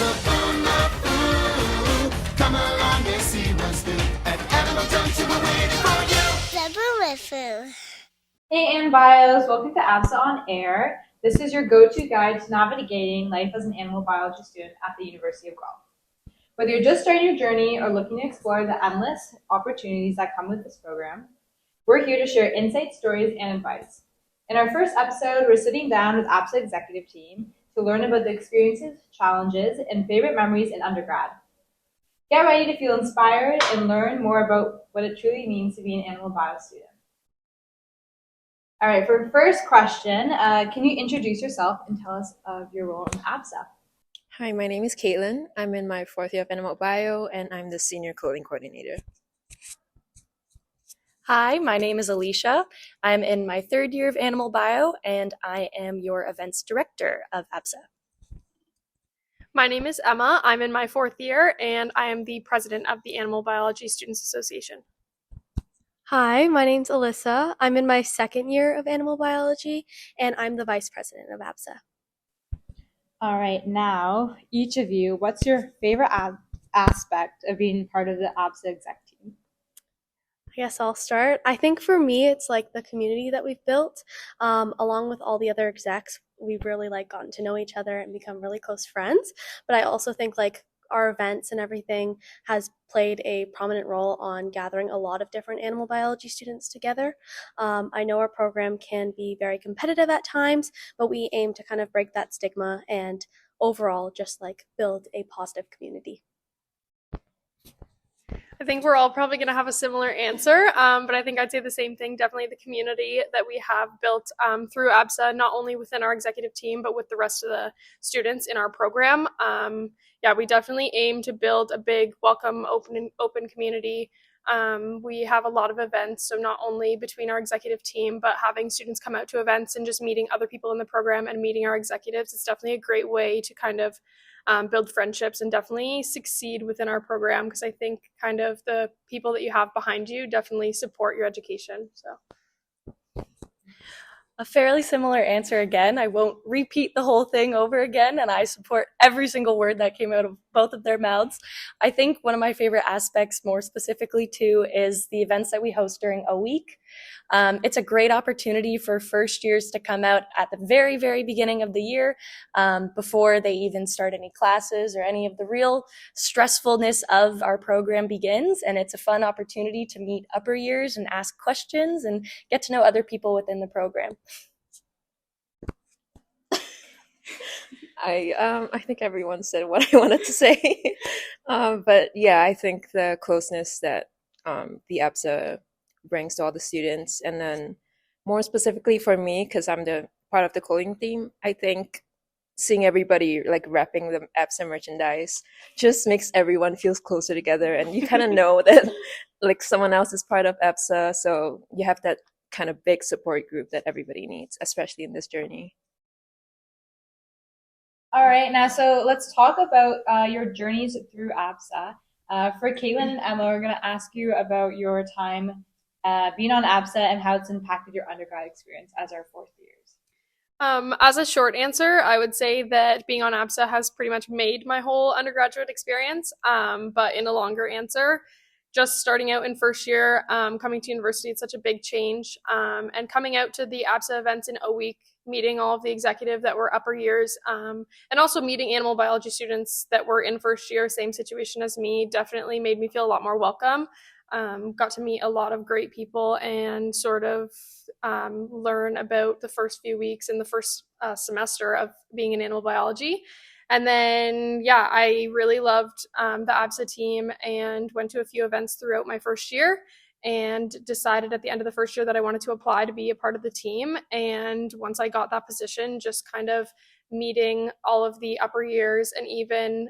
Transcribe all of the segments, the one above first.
a boomerang. Come along and see what's new. At Animal Junction, we're waiting for you. The boomerang. Hey Ann Bios, welcome to ABSA on Air. This is your go-to guide to navigating life as an animal biology student at the University of Guelph. Whether you're just starting your journey or looking to explore the endless opportunities that come with this program, we're here to share insights, stories, and advice. In our first episode, we're sitting down with ABSA executive team to learn about the experiences, challenges, and favorite memories in undergrad. Get ready to feel inspired and learn more about what it truly means to be an animal bio student. All right, for first question, can you introduce yourself and tell us of your role in ABSA? Hi, my name is Caitlan. I'm in my fourth year of Animal Bio, and I'm the Senior Coding Coordinator. Hi, my name is Alicia. I'm in my third year of Animal Bio, and I am your Events Director of ABSA. My name is Emma. I'm in my fourth year, and I am the President of the Animal Biology Students Association. Hi, my name's Alyssa. I'm in my second year of Animal Biology, and I'm the Vice President of ABSA. All right, now, each of you, what's your favorite aspect of being part of the ABSA exec team? I guess I'll start. I think for me, it's like the community that we've built, along with all the other execs. We've really gotten to know each other and become really close friends. But I also think our events and everything has played a prominent role on gathering a lot of different animal biology students together. I know our program can be very competitive at times, but we aim to kind of break that stigma and overall just build a positive community. I think we're all probably going to have a similar answer, but I think I'd say the same thing. Definitely the community that we have built through ABSA, not only within our executive team, but with the rest of the students in our program. We definitely aim to build a big, welcome, open community. We have a lot of events, so not only between our executive team, but having students come out to events and just meeting other people in the program and meeting our executives. It's definitely a great way to kind of build friendships and definitely succeed within our program, because I think kind of the people that you have behind you definitely support your education. So A fairly similar answer again. I won't repeat the whole thing over again, and I support every single word that came out of both of their mouths. I think one of my favorite aspects, more specifically too, is the events that we host during a week. It's a great opportunity for first years to come out at the very, very beginning of the year, before they even start any classes or any of the real stressfulness of our program begins. And it's a fun opportunity to meet upper years and ask questions and get to know other people within the program. I think everyone said what I wanted to say. But yeah, I think the closeness that the ABSA brings to all the students, and then more specifically for me, because I'm the part of the coding team, I think seeing everybody repping the ABSA merchandise just makes everyone feels closer together, and you kind of know that someone else is part of ABSA, so you have that kind of big support group that everybody needs, especially in this journey. All right, now so let's talk about your journeys through ABSA. For Caitlan and Emma, we're going to ask you about your time being on ABSA and how it's impacted your undergrad experience as our fourth years. As a short answer, I would say that being on ABSA has pretty much made my whole undergraduate experience. But in a longer answer, just starting out in first year, coming to university, it's such a big change. And coming out to the ABSA events in a week, meeting all of the executive that were upper years, and also meeting animal biology students that were in first year, same situation as me, definitely made me feel a lot more welcome. Got to meet a lot of great people and sort of learn about the first few weeks in the first semester of being in animal biology. And then, I really loved the ABSA team and went to a few events throughout my first year and decided at the end of the first year that I wanted to apply to be a part of the team. And once I got that position, just kind of meeting all of the upper years and even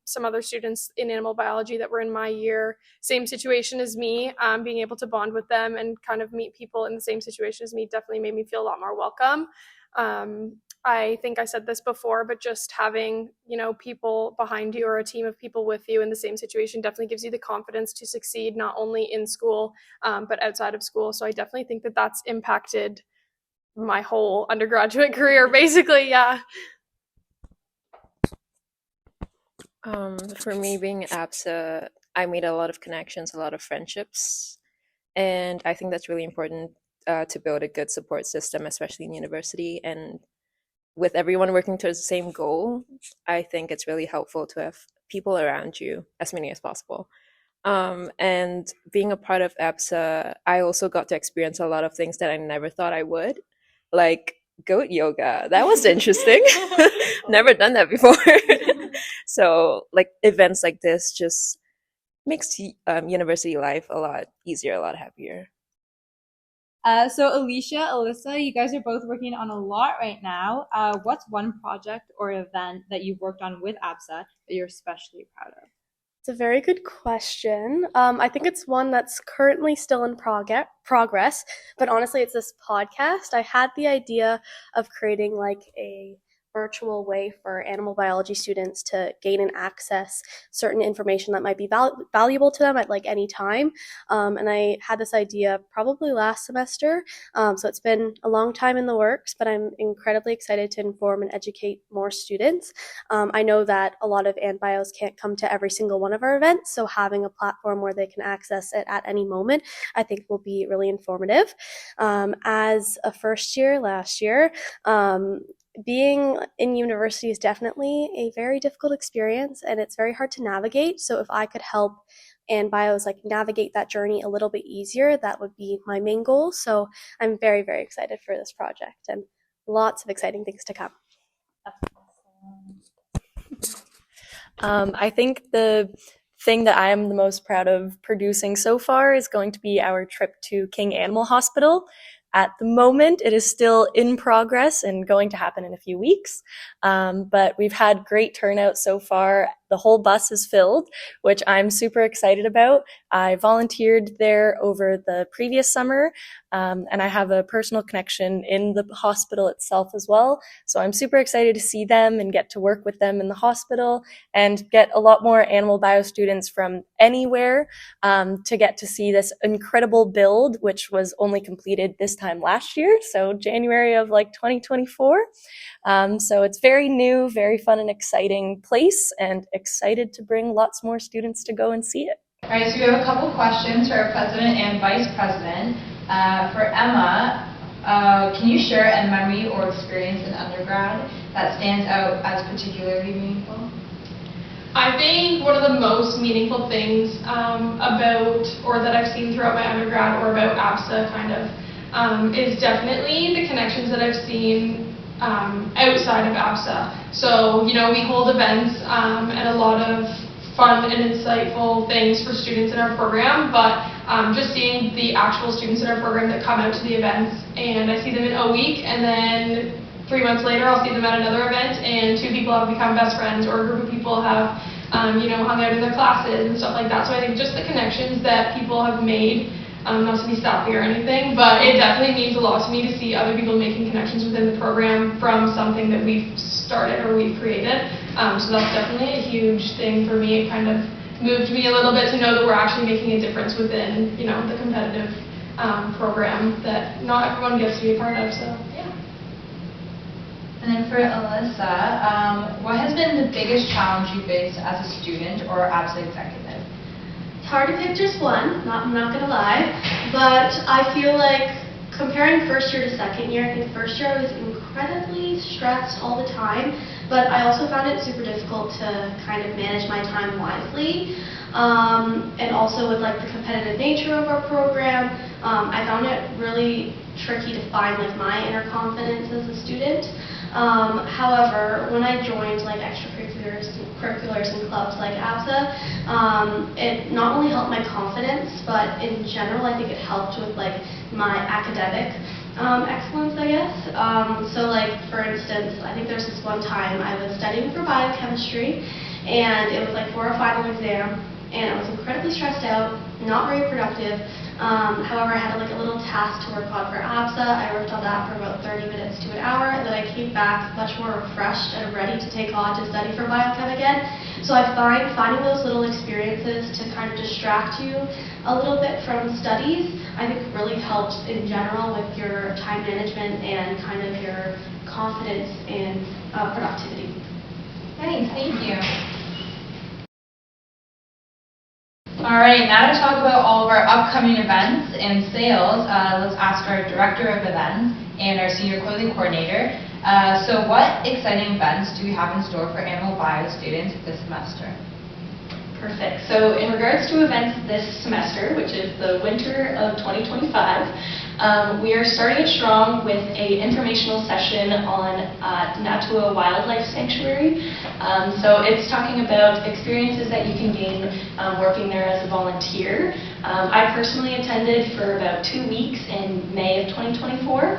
some other students in animal biology that were in my year, same situation as me, being able to bond with them and kind of meet people in the same situation as me definitely made me feel a lot more welcome. I think I said this before, but just having, people behind you or a team of people with you in the same situation definitely gives you the confidence to succeed, not only in school, but outside of school. So I definitely think that that's impacted my whole undergraduate career, basically. Yeah. For me, being at ABSA, I made a lot of connections, a lot of friendships, and I think that's really important to build a good support system, especially in university. And with everyone working towards the same goal, I think it's really helpful to have people around you, as many as possible. And being a part of ABSA, I also got to experience a lot of things that I never thought I would, like goat yoga. That was interesting. Never done that before. So, like events like this just makes university life a lot easier, a lot happier. So Alicia, Alyssa, you guys are both working on a lot right now. What's one project or event that you've worked on with ABSA that you're especially proud of? It's a very good question. I think it's one that's currently still in progress, but honestly, it's this podcast. I had the idea of creating like a virtual way for animal biology students to gain and access certain information that might be valuable to them at like any time. And I had this idea probably last semester. So it's been a long time in the works, but I'm incredibly excited to inform and educate more students. I know that a lot of Ant Bios can't come to every single one of our events, so having a platform where they can access it at any moment, I think will be really informative. As a first year last year, being in university is definitely a very difficult experience and it's very hard to navigate. So if I could help Ant Bios like navigate that journey a little bit easier, that would be my main goal. So I'm very, very excited for this project and lots of exciting things to come. I think the thing that I am the most proud of producing so far is going to be our trip to King Animal Hospital. At the moment, it is still in progress and going to happen in a few weeks, but we've had great turnout so far. The whole bus is filled, which I'm super excited about. I volunteered there over the previous summer, and I have a personal connection in the hospital itself as well. So I'm super excited to see them and get to work with them in the hospital and get a lot more animal bio students from anywhere to get to see this incredible build, which was only completed this time last year, so January of like 2024. So it's very new, very fun and exciting place, and excited to bring lots more students to go and see it. All right, so we have a couple questions for our president and vice president. For Emma, can you share a memory or experience in undergrad that stands out as particularly meaningful? I think one of the most meaningful things about, or that I've seen throughout my undergrad or about ABSA kind of, is definitely the connections that I've seen outside of ABSA. So, you know, we hold events and a lot of fun and insightful things for students in our program, but just seeing the actual students in our program that come out to the events, and I see them in a week, and then 3 months later I'll see them at another event, and 2 people have become best friends, or a group of people have you know, hung out in their classes and stuff like that. So I think just the connections that people have made, not to be sappy or anything, but it definitely means a lot to me to see other people making connections within the program from something that we've started or we've created. So that's definitely a huge thing for me. It kind of moved me a little bit to know that we're actually making a difference within, you know, the competitive program that not everyone gets to be a part of. So yeah. And then for Alyssa, what has been the biggest challenge you faced as a student or ABSA executive? It's hard to pick just one, I'm not gonna lie, but I feel like comparing first year to second year, I think first year I was incredibly stressed all the time, but I also found it super difficult to kind of manage my time wisely. And also with like the competitive nature of our program, I found it really tricky to find like my inner confidence as a student. However, when I joined like extracurriculars and clubs like ABSA, it not only helped my confidence, but in general I think it helped with like my academic excellence, I guess. So like for instance, I think there's this one time I was studying for biochemistry, and it was like for a final exam, and I was incredibly stressed out, not very productive. However, I had like a little task to work on for ABSA. I worked on that for about 30 minutes to an hour, and then I came back much more refreshed and ready to take on to study for biochem again. So I find finding those little experiences to kind of distract you a little bit from studies, I think really helps in general with your time management and kind of your confidence and productivity. Thanks, thank you. All right, now to talk about all of our upcoming events and sales, let's ask our Director of Events and our Senior Clothing Coordinator. So what exciting events do we have in store for Animal Bio students this semester? Perfect. So in regards to events this semester, which is the winter of 2025, we are starting it strong with an informational session on Natua Wildlife Sanctuary. So it's talking about experiences that you can gain working there as a volunteer. I personally attended for about 2 weeks in May of 2024.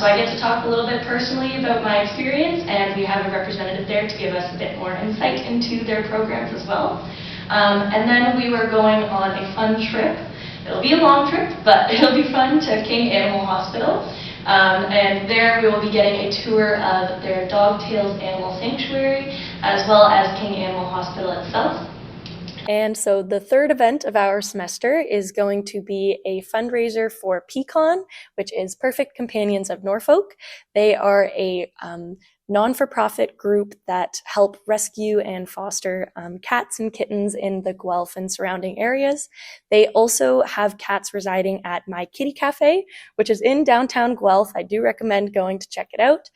So I get to talk a little bit personally about my experience, and we have a representative there to give us a bit more insight into their programs as well. And then we were going on a fun trip. It'll be a long trip, but it'll be fun, to King Animal Hospital. And there we will be getting a tour of their Dogtails Animal Sanctuary, as well as King Animal Hospital itself. And so the third event of our semester is going to be a fundraiser for PCON, which is Perfect Companions of Norfolk. They are a non-for-profit group that help rescue and foster cats and kittens in the Guelph and surrounding areas. They also have cats residing at My Kitty Cafe, which is in downtown Guelph. I do recommend going to check it out.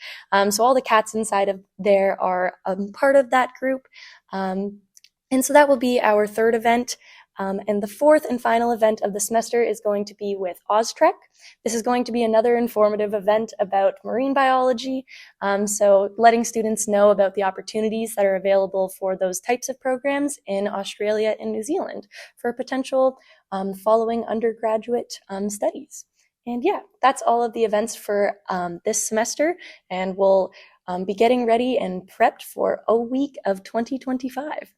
So all the cats inside of there are part of that group. And so that will be our third event. And the fourth and final event of the semester is going to be with OzTrek. This is going to be another informative event about marine biology. So letting students know about the opportunities that are available for those types of programs in Australia and New Zealand for potential following undergraduate studies. And yeah, that's all of the events for this semester. And we'll be getting ready and prepped for a week of 2025.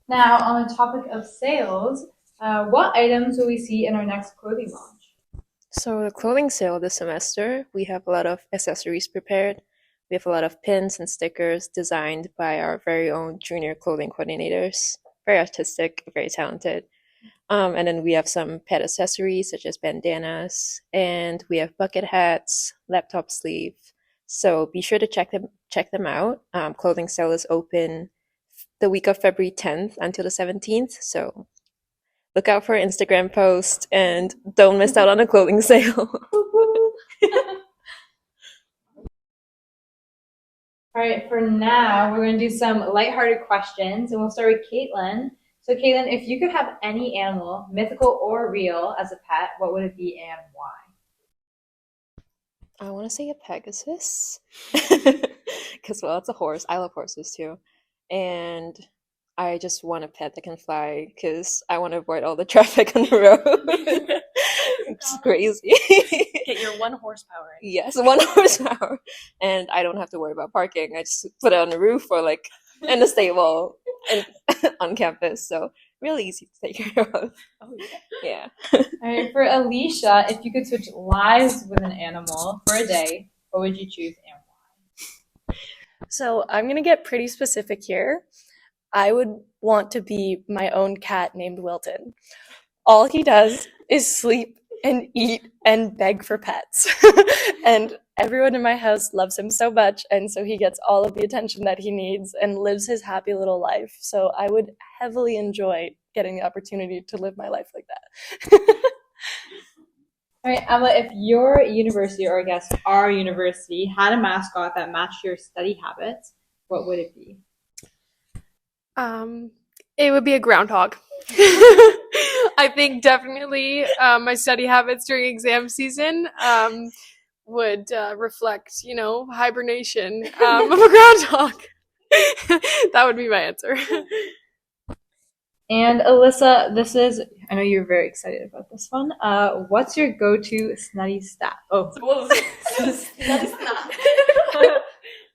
Now, on the topic of sales, what items will we see in our next clothing launch? So the clothing sale this semester, we have a lot of accessories prepared. We have a lot of pins and stickers designed by our very own junior clothing coordinators. Very artistic, very talented. And then we have some pet accessories such as bandanas, and we have bucket hats, laptop sleeve. So be sure to check them out. Clothing sale is open the week of February 10th until the 17th. So look out for Instagram posts and don't miss out on a clothing sale. All right, for now, we're going to do some lighthearted questions, and we'll start with Caitlan. So Caitlan, if you could have any animal, mythical or real, as a pet, what would it be and why? I want to say a Pegasus. Because, well, it's a horse. I love horses too. And I just want a pet that can fly because I want to avoid all the traffic on the road. It's crazy. Get your 1 horsepower. Yes, 1 horsepower. And I don't have to worry about parking. I just put it on the roof or like in the stable and on campus. So really easy to take care of. Oh, Yeah. All right, for Alicia, if you could switch lives with an animal for a day, what would you choose and why? So I'm going to get pretty specific here. I would want to be my own cat named Wilton. All he does is sleep and eat and beg for pets. And everyone in my house loves him so much, and so he gets all of the attention that he needs and lives his happy little life. So I would heavily enjoy getting the opportunity to live my life like that. All right, Emma, if your university, or I guess our university, had a mascot that matched your study habits, what would it be? It would be a groundhog. I think definitely my study habits during exam season would reflect, hibernation of a groundhog. That would be my answer. And Alyssa, I know you're very excited about this one. What's your go-to snutty snack? Oh, Snutty snack.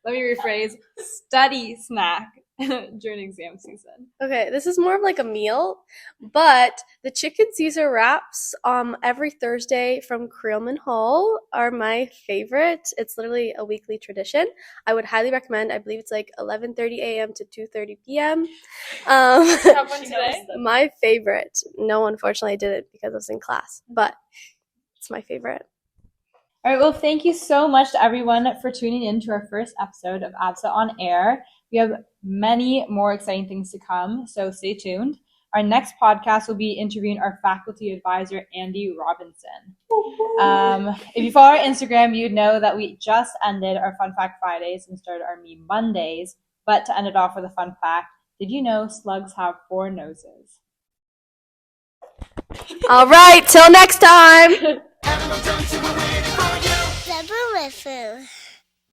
Let me rephrase. Study snack during exam season. Okay, this is more of like a meal, but the chicken Caesar wraps every Thursday from Creelman Hall are my favorite. It's literally a weekly tradition. I would highly recommend. I believe it's like 11:30 a.m. to 2:30 p.m. Have one today? My favorite. No, unfortunately, I didn't because I was in class, but it's my favorite. All right, well, thank you so much to everyone for tuning in to our first episode of ABSA on Air. We have many more exciting things to come, so stay tuned. Our next podcast will be interviewing our faculty advisor, Andy Robinson. If you follow our Instagram, you'd know that we just ended our Fun Fact Fridays and started our Meme Mondays. But to end it off with a fun fact, did you know slugs have 4 noses? All right, till next time. Animal Junction, we're waiting for you. The Boo-Boo.